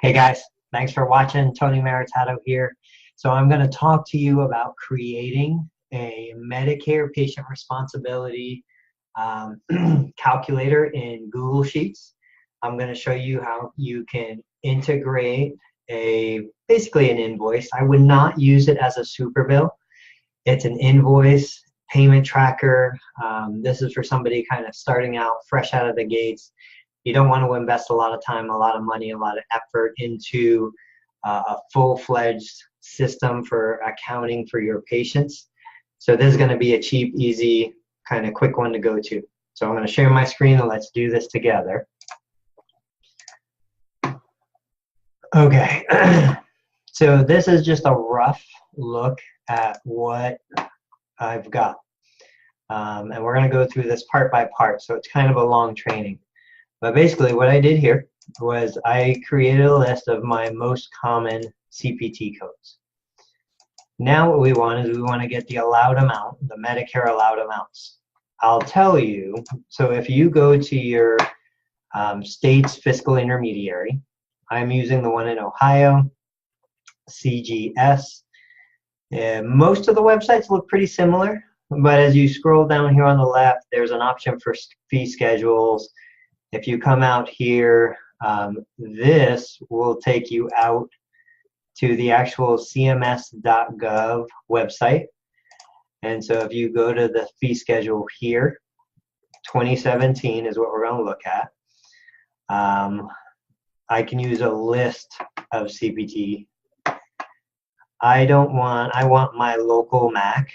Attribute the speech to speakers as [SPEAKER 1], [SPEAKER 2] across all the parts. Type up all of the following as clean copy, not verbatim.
[SPEAKER 1] Hey guys, thanks for watching. Tony Maritato here. So I'm going to talk to you about creating a Medicare patient responsibility calculator in Google Sheets. I'm going to show you how you can integrate basically an invoice. I would not use it as a super bill. It's an invoice payment tracker. This is for somebody kind of starting out fresh out of the gates. You don't want to invest a lot of time, a lot of money, a lot of effort into a full-fledged system for accounting for your patients. So this is going to be a cheap, easy, kind of quick one to go to. So I'm going to share my screen and let's do this together. Okay, so this is just a rough look at what I've got. And we're going to go through this part by part, so it's kind of a long training. But basically what I did here was I created a list of my most common CPT codes. Now what we want is we want to get the allowed amount, the Medicare allowed amounts. I'll tell you, so if you go to your state's fiscal intermediary, I'm using the one in Ohio, CGS. Most of the websites look pretty similar, but as you scroll down here on the left, there's an option for fee schedules. If you come out here, this will take you out to the actual cms.gov website. And so if you go to the fee schedule here, 2017 is what we're going to look at. I can use a list of CPT. I want my local MAC,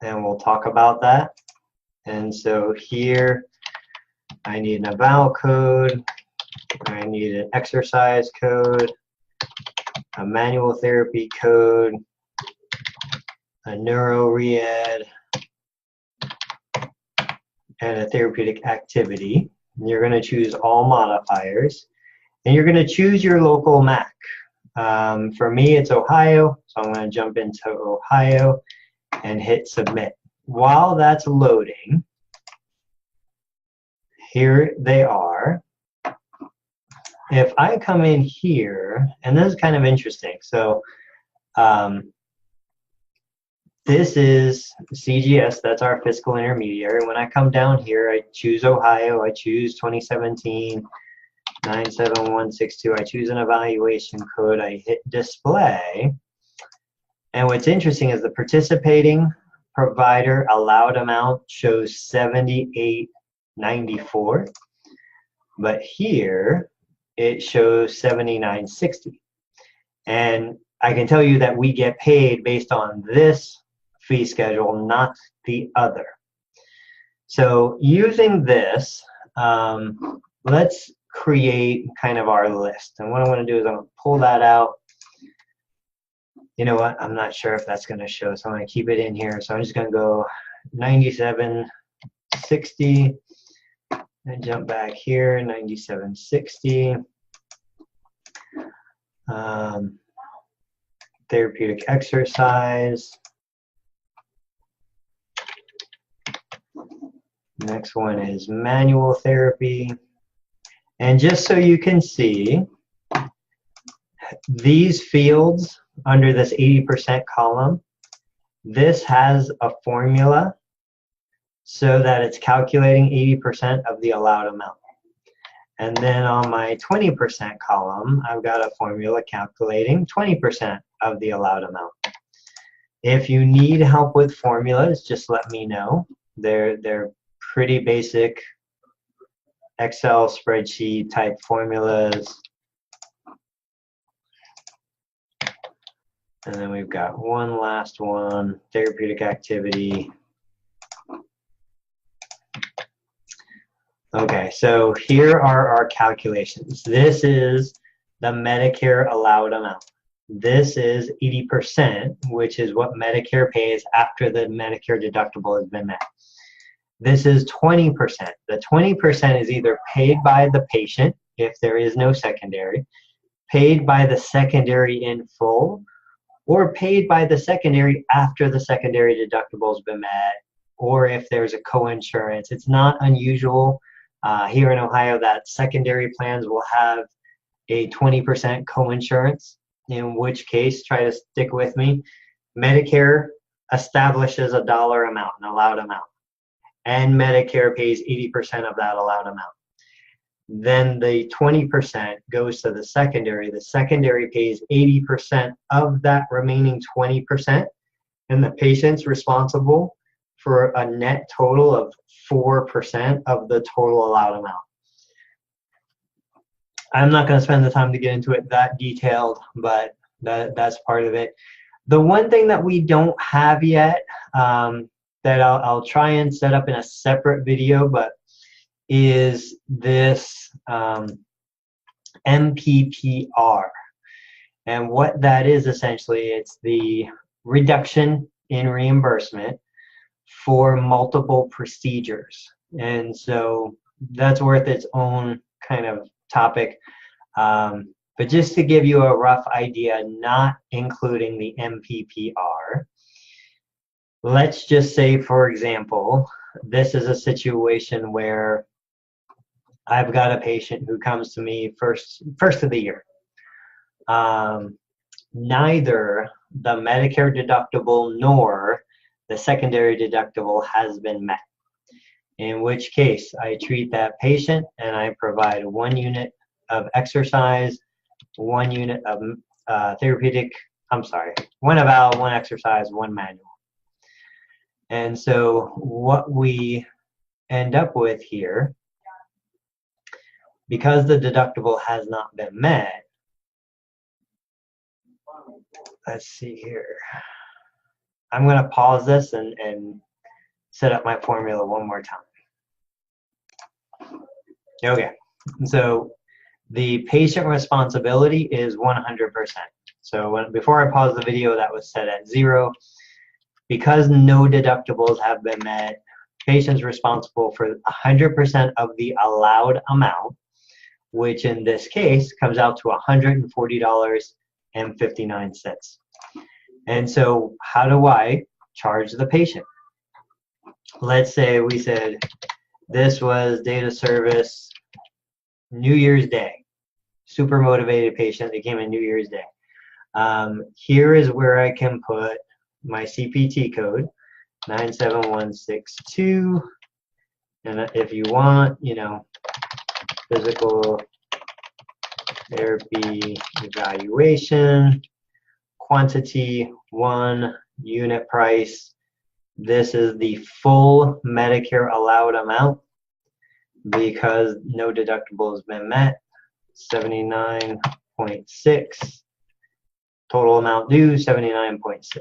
[SPEAKER 1] and we'll talk about that. And so here, I need an eval code, I need an exercise code, a manual therapy code, a neuro-re-ed, and a therapeutic activity. And you're going to choose all modifiers, and you're going to choose your local MAC. For me, it's Ohio, so I'm going to jump into Ohio and hit submit. While that's loading, here they are. If I come in here, and this is kind of interesting. So this is CGS, that's our fiscal intermediary. When I come down here, I choose Ohio, I choose 2017, 97162. I choose an evaluation code, I hit display. And what's interesting is the participating provider allowed amount shows 78.94, but here it shows 79.60. And I can tell you that we get paid based on this fee schedule, not the other. So using this, let's create kind of our list. And what I'm going to do is I'm going to pull that out. You know what? I'm not sure if that's going to show, so I'm going to keep it in here. So I'm just going to go 97.60 and jump back here, 97.60. Therapeutic exercise. Next one is manual therapy. And just so you can see, these fields under this 80% column, this has a formula so that it's calculating 80% of the allowed amount. And then on my 20% column, I've got a formula calculating 20% of the allowed amount. If you need help with formulas, just let me know. They're pretty basic Excel spreadsheet type formulas. And then we've got one last one, therapeutic activity. Okay, so here are our calculations. This is the Medicare allowed amount. This is 80%, which is what Medicare pays after the Medicare deductible has been met. This is 20%. The 20% is either paid by the patient, if there is no secondary, paid by the secondary in full, or paid by the secondary after the secondary deductible has been met, or if there's a co-insurance. It's not unusual here in Ohio that secondary plans will have a 20% coinsurance, in which case, try to stick with me, Medicare establishes a dollar amount, an allowed amount, and Medicare pays 80% of that allowed amount. Then the 20% goes to the secondary. The secondary pays 80% of that remaining 20%, and the patient's responsible for a net total of 4% of the total allowed amount. I'm not going to spend the time to get into it that detailed, but that's part of it. The one thing that we don't have yet, that I'll try and set up in a separate video, but is this MPPR. And what that is, essentially, it's the reduction in reimbursement for multiple procedures. And so that's worth its own kind of topic. But just to give you a rough idea, not including the MPPR, let's just say, for example, this is a situation where I've got a patient who comes to me first of the year. Neither the Medicare deductible nor the secondary deductible has been met, in which case I treat that patient and I provide 1 unit of exercise, 1 unit of one eval, 1 exercise, 1 manual. And so what we end up with here, because the deductible has not been met, let's see here. I'm going to pause this and set up my formula one more time. Okay, so the patient responsibility is 100%. So before I paused the video, that was set at 0. Because no deductibles have been met, patient's responsible for 100% of the allowed amount, which in this case comes out to $140.59. And so how do I charge the patient? Let's say we said this was date of service New Year's Day. Super motivated patient, they came in New Year's Day. Here is where I can put my CPT code, 97162, and if you want, physical therapy evaluation, quantity 1, unit price. This is the full Medicare allowed amount because no deductible has been met, 79.6. Total amount due, 79.6.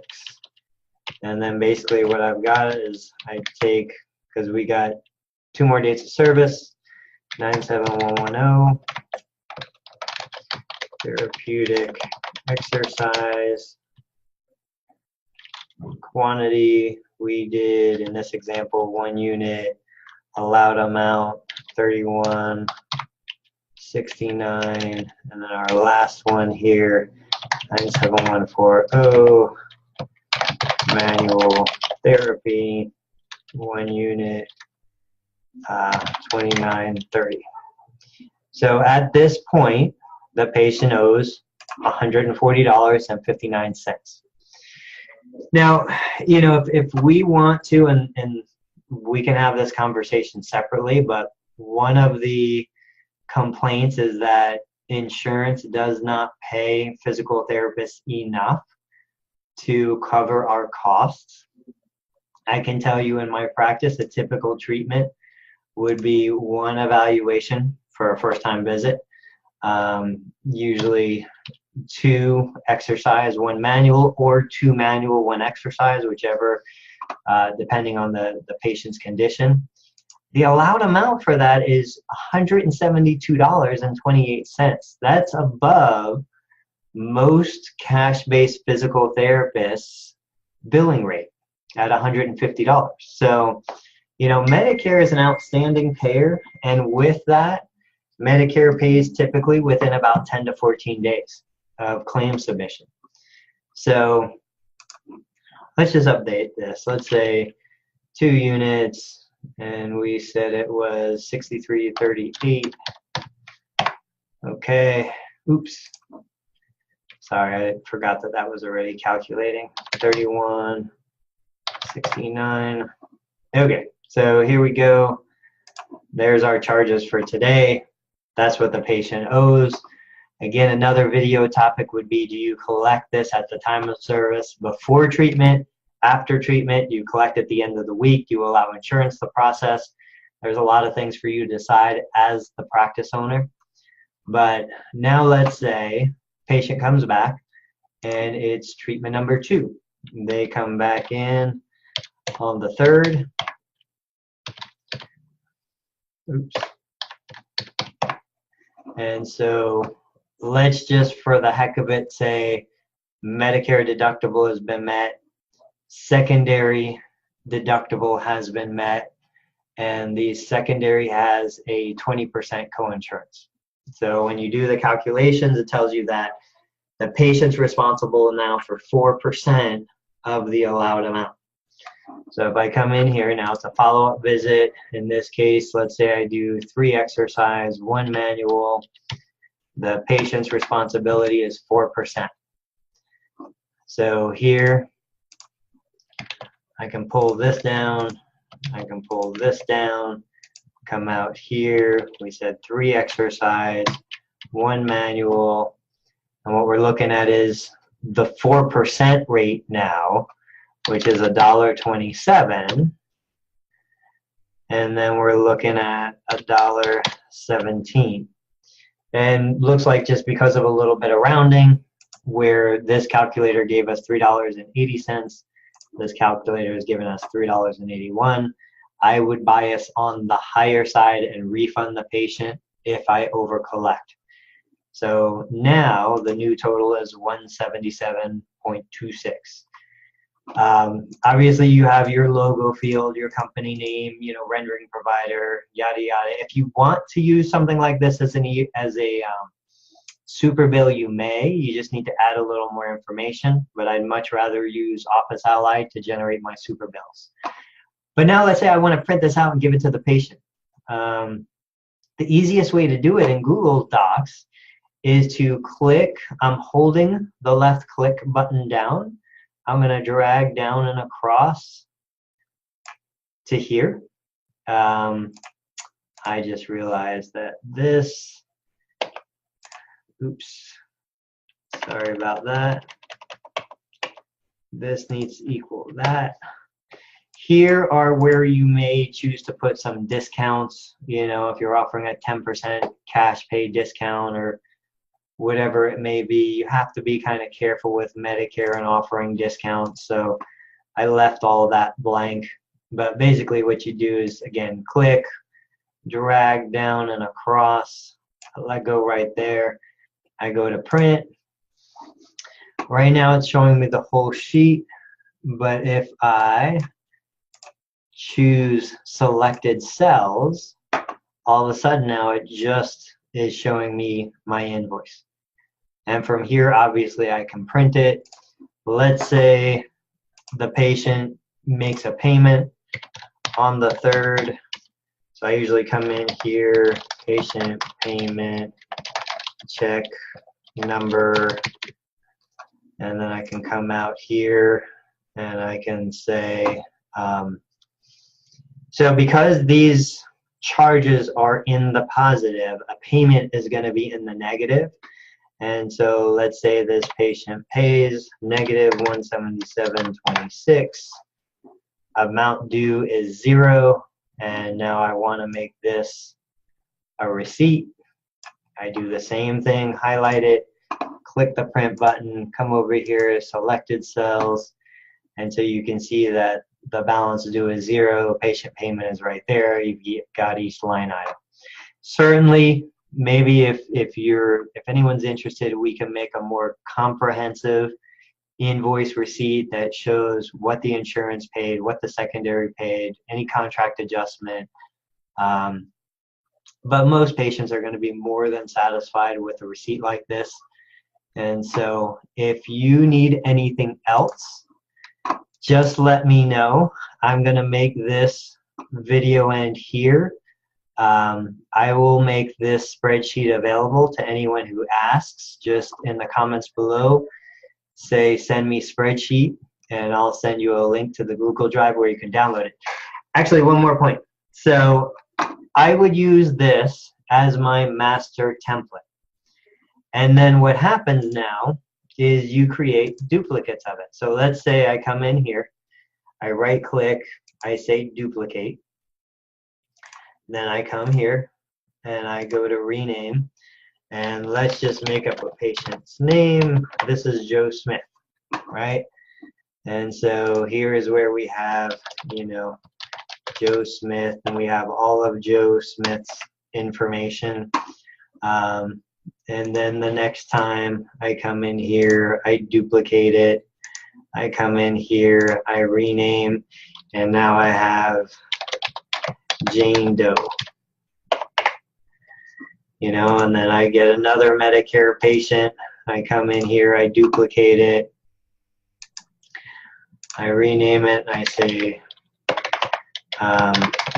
[SPEAKER 1] And then basically what I've got is I take, because we got 2 more dates of service, 97110, therapeutic exercise, quantity, we did in this example 1 unit, allowed amount 3169, and then our last one here, 97140, manual therapy, 1 unit, 2930. So at this point, the patient owes $140.59. Now, if we want to, and we can have this conversation separately, but one of the complaints is that insurance does not pay physical therapists enough to cover our costs. I can tell you in my practice, a typical treatment would be 1 evaluation for a first-time visit, usually 2 exercise, 1 manual, or 2 manual, 1 exercise, whichever, depending on the patient's condition. The allowed amount for that is $172.28. That's above most cash-based physical therapists' billing rate at $150. So, Medicare is an outstanding payer, and with that, Medicare pays typically within about 10 to 14 days of claim submission. So let's just update this. Let's say 2 units, and we said it was 6338. Okay, Oops. Sorry, I forgot that that was already calculating. 31.69. Okay, so here we go. There's our charges for today. That's what the patient owes. Again, another video topic would be, do you collect this at the time of service before treatment, after treatment? Do you collect at the end of the week? Do you allow insurance to process? There's a lot of things for you to decide as the practice owner. But now let's say patient comes back and it's treatment number 2. They come back in on the 3rd. Oops. And so let's just, for the heck of it, say Medicare deductible has been met, secondary deductible has been met, and the secondary has a 20% coinsurance. So when you do the calculations, it tells you that the patient's responsible now for 4% of the allowed amount. So if I come in here now, it's a follow-up visit. In this case, let's say I do 3 exercise, 1 manual. The patient's responsibility is 4%. So here, I can pull this down. I can pull this down. Come out here. We said 3 exercise, 1 manual. And what we're looking at is the 4% rate now, which is $1.27. And then we're looking at $1.17. And looks like just because of a little bit of rounding, where this calculator gave us $3.80, this calculator has given us $3.81. I would bias on the higher side and refund the patient if I over collect. So now the new total is $177.26. Obviously you have your logo field, your company name, you know, rendering provider, yada yada. If you want to use something like this as a super bill, you may. You just need to add a little more information, but I'd much rather use Office Ally to generate my super bills. But now let's say I want to print this out and give it to the patient. The easiest way to do it in Google Docs is to click, I'm holding the left click button down. I'm going to drag down and across to here. I just realized that this, oops, sorry about that. This needs to equal that. Here are where you may choose to put some discounts, you know, if you're offering a 10% cash pay discount or whatever it may be. You have to be kind of careful with Medicare and offering discounts. So I left all of that blank. But basically what you do is, again, click, drag down and across, let go right there. I go to print. Right now it's showing me the whole sheet, but if I choose selected cells, all of a sudden now it just is showing me my invoice. And from here, obviously, I can print it. Let's say the patient makes a payment on the 3rd. So I usually come in here, patient payment, check number, and then I can come out here and I can say, so because these charges are in the positive, a payment is going to be in the negative. And so let's say this patient pays negative $177.26. Amount due is 0. And now I want to make this a receipt. I do the same thing, highlight it, click the print button, come over here, selected cells. And so you can see that the balance due is 0, patient payment is right there. You've got each line item. Certainly, maybe if anyone's interested, we can make a more comprehensive invoice receipt that shows what the insurance paid, what the secondary paid, any contract adjustment. But most patients are going to be more than satisfied with a receipt like this. And so if you need anything else, just let me know. I'm going to make this video end here. I will make this spreadsheet available to anyone who asks. Just in the comments below, say send me spreadsheet, and I'll send you a link to the Google Drive where you can download it. Actually, one more point. So I would use this as my master template. And then what happens now is you create duplicates of it. So let's say I come in here, I right click, I say duplicate. Then I come here and I go to rename, and let's just make up a patient's name. This is Joe Smith, right? And so here is where we have, you know, Joe Smith, and we have all of Joe Smith's information. And then the next time I come in here, I duplicate it. I come in here, I rename, and now I have Jane Doe. You know, and then I get another Medicare patient. I come in here, I duplicate it. I rename it, and I say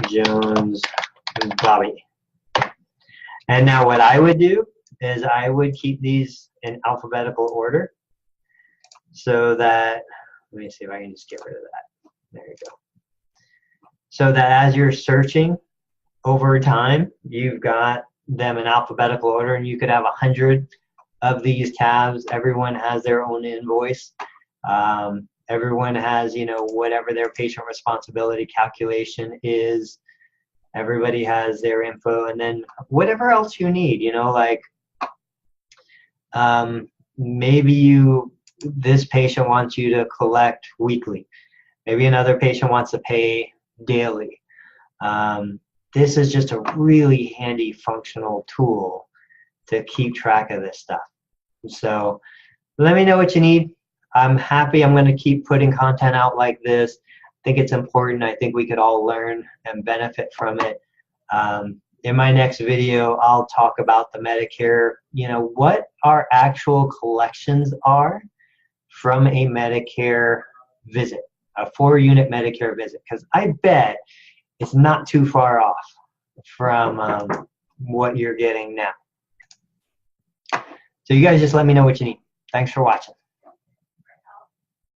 [SPEAKER 1] Jones Bobby. And now what I would do is I would keep these in alphabetical order so that, let me see if I can just get rid of that. There you go. So that as you're searching over time, you've got them in alphabetical order, and you could have 100 of these tabs. Everyone has their own invoice. Everyone has, you know, whatever their patient responsibility calculation is. Everybody has their info, and then whatever else you need, you know, like maybe this patient wants you to collect weekly. Maybe another patient wants to pay daily. This is just a really handy functional tool to keep track of this stuff. So let me know what you need. I'm happy. I'm going to keep putting content out like this. I think it's important. I think we could all learn and benefit from it. In my next video, I'll talk about the Medicare, you know, what our actual collections are from a Medicare visit, a 4-unit Medicare visit, because I bet it's not too far off from what you're getting now. So you guys just let me know what you need. Thanks for watching.